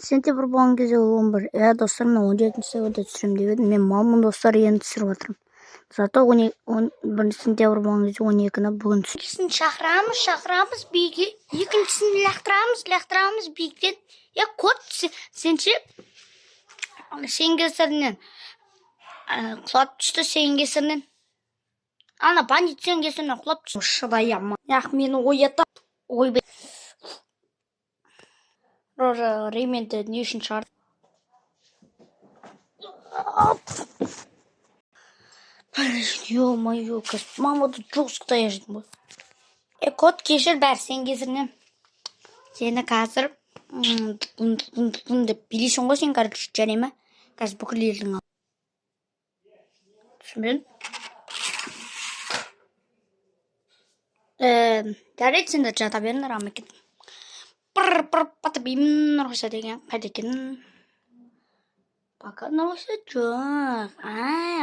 Сентябрь болған кезде 11. Достар, мен 17 сәуірде түсірем деп едім. Мен мамын достар енді түсіріп отырмын. Зато 1 сентябрь болған кезде 12-ні бүгін түсірем. Екіншісін шақырамыз биге. Екіншісін лақтырамыз биіктен. Кот, сен ше сен кесірінен құлап түсті, сен кесірінен. Ана бандит сен кесірінен құлап түсті. Шыдай ама. Мені оята. Ойбай. Рожа ремонтты не үшін шығарды? Ё-моё, мама тут жорстко еждім ғой. Кот, кешір, бәрі сен кесірінен. Сені қазір деп билейсің ғой, сен қазір жарай ма? Қазір бүкіл елдің ал. Түсінбедім. Жарайды, сен де жата беріңдер, ама кеттім. Бата беймін нұрғыса деген қайда екен? Пока нұрғыса жоқ.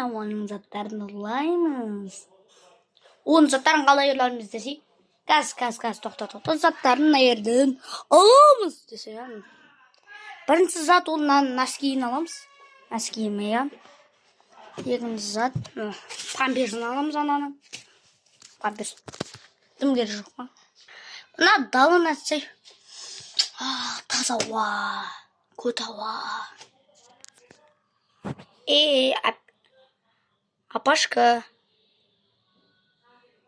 Оның заттарын ұрлаймыз. Оның заттарын қалай ұрлаймыз десе? Газ, тоқта. Заттарын айырдың аламыз десе. Бірінші зат оның носкиін аламыз. Носкиін, екінші зат памперсін аламыз ананың. Памперс. Дым керек жоқ па? Мына далын атсай. Таза ауа. Көт ауа. Апашка.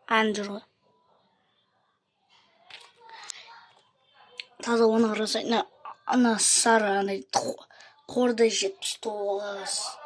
Анжыр ғой. Таза оны қарасай, ана сары, қорды 79.